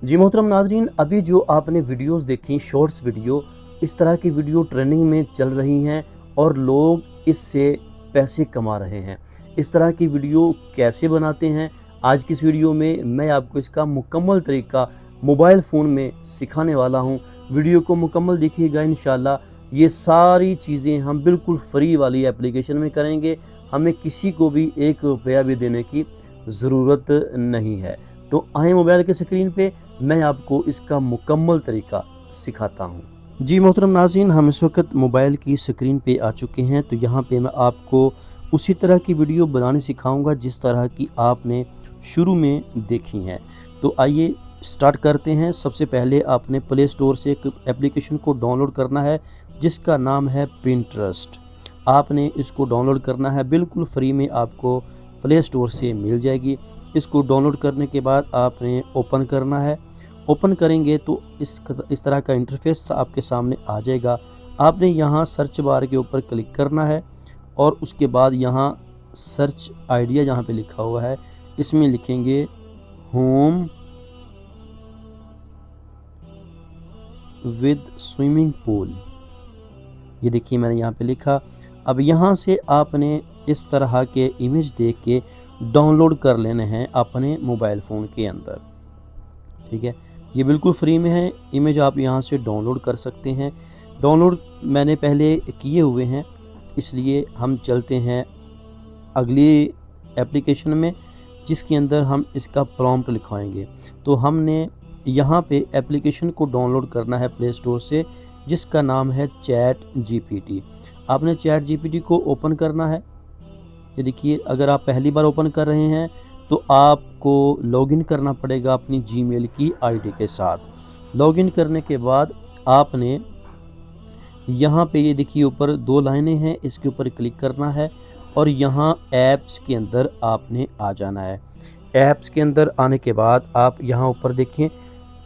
जी मोहतरम नाजरीन, अभी जो आपने वीडियोस देखी शॉर्ट्स वीडियो, इस तरह की वीडियो ट्रेंडिंग में चल रही हैं और लोग इससे पैसे कमा रहे हैं। इस तरह की वीडियो कैसे बनाते हैं, आज की इस वीडियो में मैं आपको इसका मुकम्मल तरीका मोबाइल फ़ोन में सिखाने वाला हूं। वीडियो को मुकम्मल देखिएगा इंशाल्लाह। ये सारी चीज़ें हम बिल्कुल फ्री वाली एप्लीकेशन में करेंगे, हमें किसी को भी 1 रुपया भी देने की ज़रूरत नहीं है। तो आए मोबाइल के स्क्रीन पे, मैं आपको इसका मुकम्मल तरीका सिखाता हूँ। जी मोहतरम नाज़रीन, हम इस वक्त मोबाइल की स्क्रीन पे आ चुके हैं। तो यहाँ पे मैं आपको उसी तरह की वीडियो बनानी सिखाऊंगा जिस तरह की आपने शुरू में देखी हैं। तो आइए स्टार्ट करते हैं। सबसे पहले आपने प्ले स्टोर से एक एप्लीकेशन को डाउनलोड करना है जिसका नाम है पिंटरेस्ट। आपने इसको डाउनलोड करना है, बिल्कुल फ्री में आपको प्ले स्टोर से मिल जाएगी। इसको डाउनलोड करने के बाद आपने ओपन करना है। ओपन करेंगे तो इस तरह का इंटरफेस आपके सामने आ जाएगा। आपने यहाँ सर्च बार के ऊपर क्लिक करना है और उसके बाद यहाँ सर्च आइडिया जहाँ पे लिखा हुआ है इसमें लिखेंगे होम विद स्विमिंग पूल। ये देखिए मैंने यहाँ पे लिखा। अब यहाँ से आपने इस तरह के इमेज देख के डाउनलोड कर लेने हैं अपने मोबाइल फ़ोन के अंदर। ठीक है, ये बिल्कुल फ्री में है। इमेज आप यहाँ से डाउनलोड कर सकते हैं। डाउनलोड मैंने पहले किए हुए हैं, इसलिए हम चलते हैं अगली एप्लीकेशन में जिसके अंदर हम इसका प्रॉम्प्ट लिखवाएंगे। तो हमने यहाँ पे एप्लीकेशन को डाउनलोड करना है प्ले स्टोर से जिसका नाम है चैट जीपीटी। आपने चैट जीपीटी को ओपन करना है। ये देखिए, अगर आप पहली बार ओपन कर रहे हैं तो आपको लॉगिन करना पड़ेगा अपनी जीमेल की आईडी के साथ। लॉगिन करने के बाद आपने यहाँ पे ये देखिए ऊपर 2 लाइनें हैं, इसके ऊपर क्लिक करना है और यहाँ ऐप्स के अंदर आपने आ जाना है। ऐप्स के अंदर आने के बाद आप यहाँ ऊपर देखें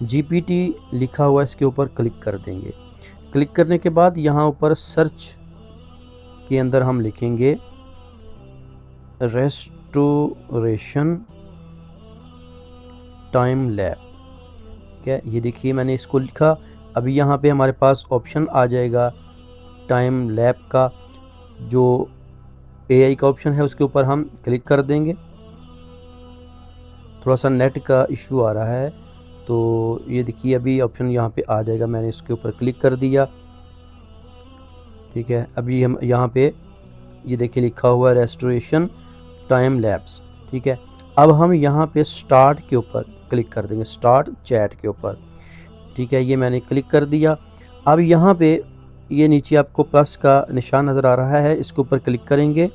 जीपीटी लिखा हुआ है, इसके ऊपर क्लिक कर देंगे। क्लिक करने के बाद यहाँ ऊपर सर्च के अंदर हम लिखेंगे रेस्टोरेशन टाइम लैब। ठीक है, ये देखिए मैंने इसको लिखा। अभी यहाँ पे हमारे पास ऑप्शन आ जाएगा टाइम लैब का, जो एआई का ऑप्शन है उसके ऊपर हम क्लिक कर देंगे। थोड़ा सा नेट का इशू आ रहा है, तो ये देखिए अभी ऑप्शन यहाँ पे आ जाएगा। मैंने इसके ऊपर क्लिक कर दिया। ठीक है, अभी हम यहाँ पे ये देखिए लिखा हुआ है रेस्टोरेशन टाइम लैब्स। ठीक है, अब हम यहाँ पे स्टार्ट के ऊपर क्लिक कर देंगे, स्टार्ट चैट के ऊपर। ठीक है, ये मैंने क्लिक कर दिया। अब यहाँ पे ये नीचे आपको प्लस का निशान नज़र आ रहा है, इसके ऊपर क्लिक करेंगे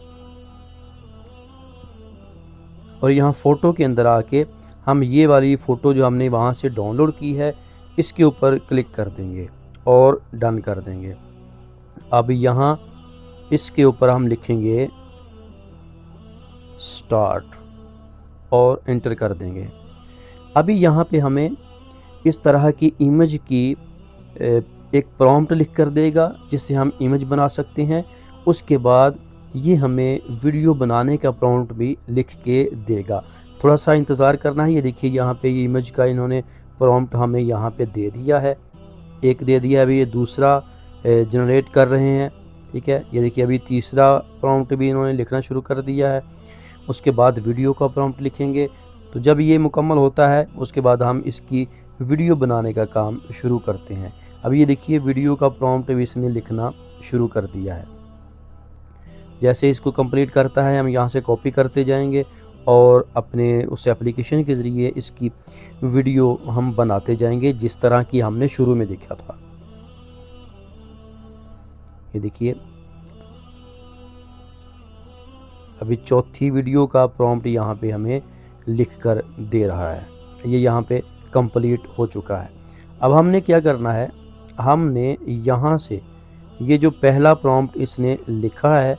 और यहाँ फ़ोटो के अंदर आके हम ये वाली फ़ोटो जो हमने वहाँ से डाउनलोड की है इसके ऊपर क्लिक कर देंगे और डन कर देंगे। अब यहाँ इसके ऊपर हम लिखेंगे स्टार्ट और एंटर कर देंगे। अभी यहाँ पे हमें इस तरह की इमेज की एक प्रॉम्प्ट लिख कर देगा जिससे हम इमेज बना सकते हैं। उसके बाद ये हमें वीडियो बनाने का प्रॉम्प्ट भी लिख के देगा। थोड़ा सा इंतज़ार करना है। ये देखिए यहाँ पे ये इमेज का इन्होंने प्रॉम्प्ट हमें यहाँ पे दे दिया है, एक दे दिया। अभी ये दूसरा जनरेट कर रहे हैं। ठीक है, ये देखिए अभी तीसरा प्रॉम्प्ट भी इन्होंने लिखना शुरू कर दिया है। उसके बाद वीडियो का प्रॉम्प्ट लिखेंगे। तो जब ये मुकम्मल होता है उसके बाद हम इसकी वीडियो बनाने का काम शुरू करते हैं। अब ये देखिए वीडियो का प्रॉम्प्ट भी इसने लिखना शुरू कर दिया है। जैसे इसको कंप्लीट करता है हम यहाँ से कॉपी करते जाएंगे और अपने उस एप्लीकेशन के ज़रिए इसकी वीडियो हम बनाते जाएंगे जिस तरह की हमने शुरू में देखा था। ये देखिए अभी चौथी वीडियो का प्रॉम्प्ट यहाँ पे हमें लिख कर दे रहा है। ये यहाँ पे कंप्लीट हो चुका है। अब हमने क्या करना है, हमने यहाँ से ये जो पहला प्रॉम्प्ट इसने लिखा है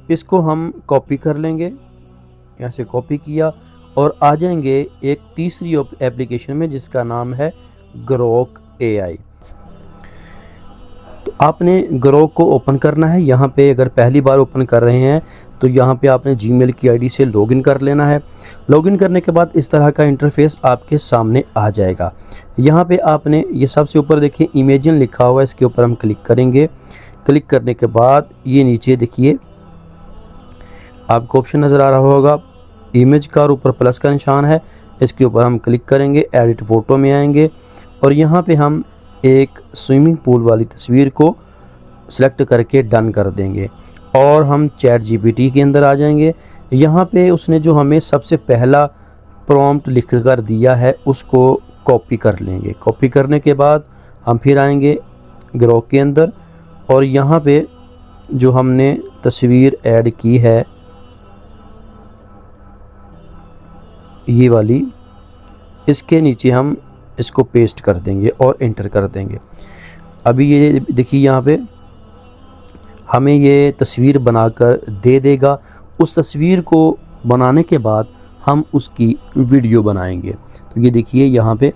इसको हम कॉपी कर लेंगे। यहाँ से कॉपी किया और आ जाएंगे एक तीसरी एप्लीकेशन में जिसका नाम है ग्रोक एआई। तो तो आपने ग्रोक को ओपन करना है। यहाँ पे अगर पहली बार ओपन कर रहे हैं तो यहाँ पे आपने जीमेल की आईडी से लॉगिन कर लेना है। लॉगिन करने के बाद इस तरह का इंटरफेस आपके सामने आ जाएगा। यहाँ पे आपने ये सबसे ऊपर देखिए इमेजिन लिखा हुआ है, इसके ऊपर हम क्लिक करेंगे। क्लिक करने के बाद ये नीचे देखिए आपको ऑप्शन नज़र आ रहा होगा इमेज का, और ऊपर प्लस का निशान है, इसके ऊपर हम क्लिक करेंगे। एडिट फ़ोटो में आएंगे और यहाँ पे हम एक स्विमिंग पूल वाली तस्वीर को सिलेक्ट करके डन कर देंगे और हम चैट जीपीटी के अंदर आ जाएंगे। यहाँ पे उसने जो हमें सबसे पहला प्रॉम्प्ट लिख कर दिया है उसको कॉपी कर लेंगे। कॉपी करने के बाद हम फिर आएंगे ग्रोक के अंदर और यहाँ पे जो हमने तस्वीर ऐड की है ये वाली, इसके नीचे हम इसको पेस्ट कर देंगे और एंटर कर देंगे। अभी ये देखिए यहाँ पे हमें ये तस्वीर बनाकर दे देगा। उस तस्वीर को बनाने के बाद हम उसकी वीडियो बनाएंगे। तो ये देखिए यहाँ पे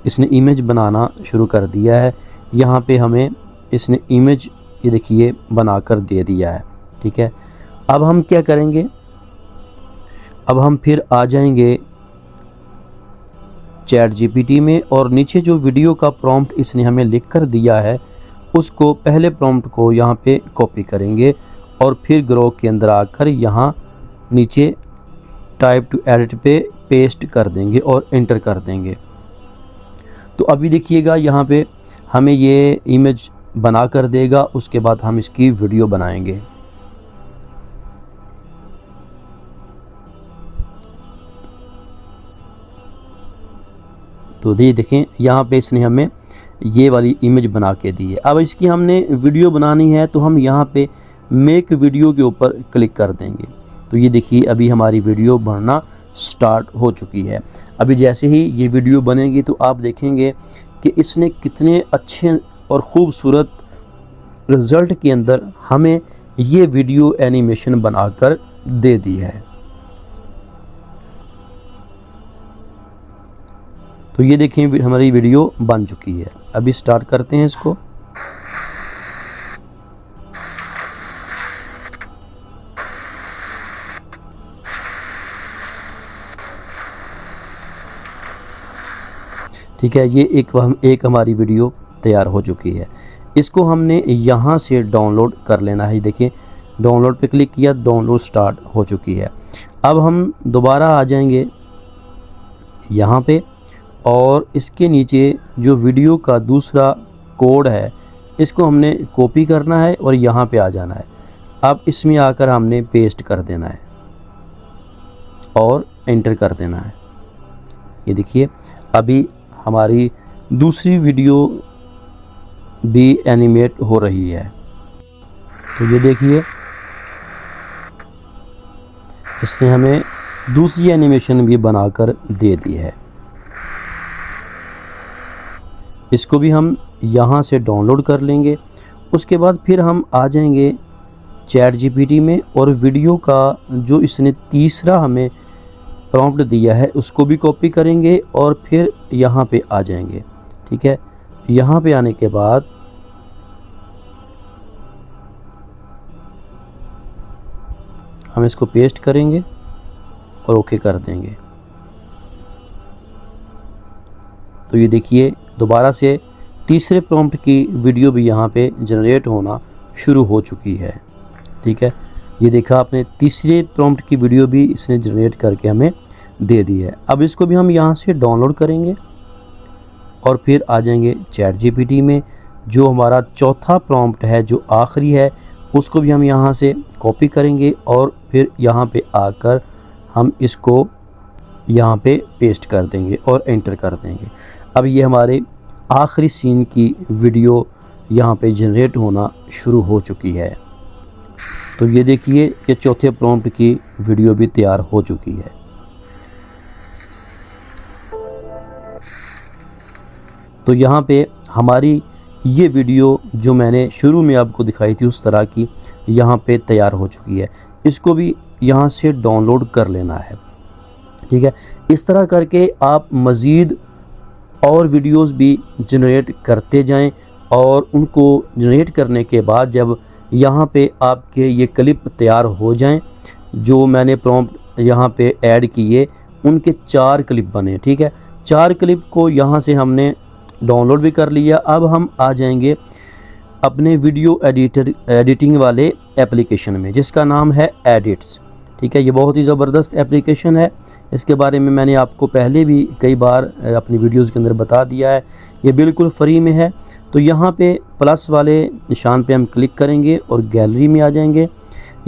इसने इमेज बनाना शुरू कर दिया है। यहाँ पे हमें इसने इमेज ये देखिए बनाकर दे दिया है। ठीक है, अब हम क्या करेंगे, अब हम फिर आ जाएंगे चैट जीपीटी में और नीचे जो वीडियो का प्रॉम्प्ट इसने हमें लिख कर दिया है उसको, पहले प्रॉम्प्ट को यहाँ पे कॉपी करेंगे और फिर ग्रोक के अंदर आकर यहाँ नीचे टाइप टू एडिट पे पेस्ट कर देंगे और एंटर कर देंगे। तो अभी देखिएगा यहाँ पे हमें ये इमेज बना कर देगा, उसके बाद हम इसकी वीडियो बनाएंगे। तो ये देखें यहाँ पे इसने हमें ये वाली इमेज बना के दी है। अब इसकी हमने वीडियो बनानी है तो हम यहाँ पे मेक वीडियो के ऊपर क्लिक कर देंगे। तो ये देखिए अभी हमारी वीडियो बनना स्टार्ट हो चुकी है। अभी जैसे ही ये वीडियो बनेगी तो आप देखेंगे कि इसने कितने अच्छे और ख़ूबसूरत रिज़ल्ट के अंदर हमें ये वीडियो एनिमेशन बनाकर दे दी है। तो ये देखें हमारी वीडियो बन चुकी है। अभी स्टार्ट करते हैं इसको। ठीक है, ये एक हमारी वीडियो तैयार हो चुकी है। इसको हमने यहाँ से डाउनलोड कर लेना है। देखिए डाउनलोड पे क्लिक किया, डाउनलोड स्टार्ट हो चुकी है। अब हम दोबारा आ जाएंगे यहाँ पे और इसके नीचे जो वीडियो का दूसरा कोड है इसको हमने कॉपी करना है और यहाँ पे आ जाना है। अब इसमें आकर हमने पेस्ट कर देना है और एंटर कर देना है। ये देखिए अभी हमारी दूसरी वीडियो भी एनिमेट हो रही है। तो ये देखिए इसने हमें दूसरी एनिमेशन भी बनाकर दे दी है। इसको भी हम यहाँ से डाउनलोड कर लेंगे। उसके बाद फिर हम आ जाएंगे चैट जीपीटी में और वीडियो का जो इसने तीसरा हमें प्रॉम्प्ट दिया है उसको भी कॉपी करेंगे और फिर यहाँ पे आ जाएंगे। ठीक है, यहाँ पे आने के बाद हम इसको पेस्ट करेंगे और ओके कर देंगे। तो ये देखिए दोबारा से तीसरे प्रॉम्प्ट की वीडियो भी यहाँ पे जनरेट होना शुरू हो चुकी है। ठीक है, ये देखा आपने, तीसरे प्रॉम्प्ट की वीडियो भी इसने जनरेट करके हमें दे दी है। अब इसको भी हम यहाँ से डाउनलोड करेंगे और फिर आ जाएंगे चैट जीपीटी में। जो हमारा चौथा प्रॉम्प्ट है जो आखिरी है उसको भी हम यहाँ से कॉपी करेंगे और फिर यहाँ पे आकर हम इसको यहाँ पे पेस्ट कर देंगे और एंटर कर देंगे। अब ये हमारे आखिरी सीन की वीडियो यहाँ पे जनरेट होना शुरू हो चुकी है। तो ये देखिए कि चौथे प्रॉम्प्ट की वीडियो भी तैयार हो चुकी है। तो यहाँ पे हमारी ये वीडियो जो मैंने शुरू में आपको दिखाई थी उस तरह की यहाँ पे तैयार हो चुकी है। इसको भी यहाँ से डाउनलोड कर लेना है। ठीक है, इस तरह करके आप मज़ीद और वीडियोस भी जनरेट करते जाएं और उनको जनरेट करने के बाद जब यहाँ पे आपके ये क्लिप तैयार हो जाएं, जो मैंने प्रॉम्प्ट यहाँ पे ऐड किए उनके 4 क्लिप बने, ठीक है। 4 क्लिप को यहाँ से हमने डाउनलोड भी कर लिया। अब हम आ जाएंगे अपने वीडियो एडिटिंग वाले एप्लीकेशन में, जिसका नाम है एडिट्स, ठीक है। ये बहुत ही ज़बरदस्त एप्लीकेशन है, इसके बारे में मैंने आपको पहले भी कई बार अपनी वीडियोज़ के अंदर बता दिया है। ये बिल्कुल फ्री में है। तो यहाँ पे प्लस वाले निशान पे हम क्लिक करेंगे और गैलरी में आ जाएंगे।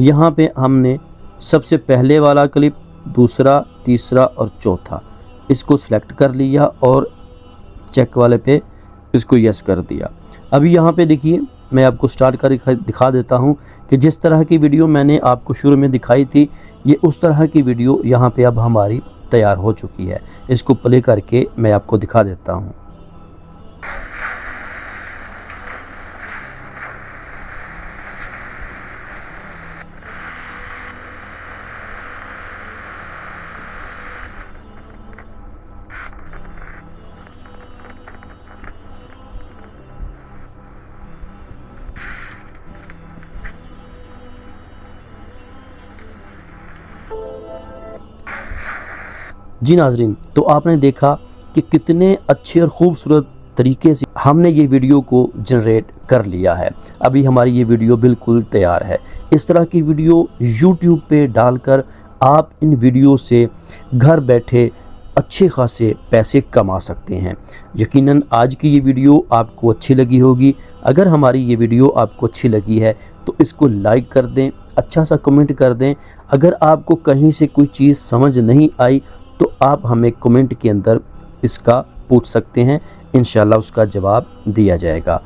यहाँ पे हमने सबसे पहले वाला क्लिप, दूसरा, तीसरा और चौथा इसको सिलेक्ट कर लिया और चेक वाले पे इसको यस कर दिया। अभी यहाँ पे देखिए मैं आपको स्टार्ट कर दिखा देता हूँ कि जिस तरह की वीडियो मैंने आपको शुरू में दिखाई थी, ये उस तरह की वीडियो यहाँ पे अब हमारी तैयार हो चुकी है। इसको प्ले करके मैं आपको दिखा देता हूँ। जी नाजरीन, तो आपने देखा कि कितने अच्छे और ख़ूबसूरत तरीके से हमने ये वीडियो को जनरेट कर लिया है। अभी हमारी ये वीडियो बिल्कुल तैयार है। इस तरह की वीडियो YouTube पे डालकर आप इन वीडियो से घर बैठे अच्छे खासे पैसे कमा सकते हैं। यकीनन आज की ये वीडियो आपको अच्छी लगी होगी। अगर हमारी ये वीडियो आपको अच्छी लगी है तो इसको लाइक कर दें, अच्छा सा कमेंट कर दें। अगर आपको कहीं से कोई चीज़ समझ नहीं आई तो आप हमें कमेंट के अंदर इसका पूछ सकते हैं, इंशाल्लाह उसका जवाब दिया जाएगा।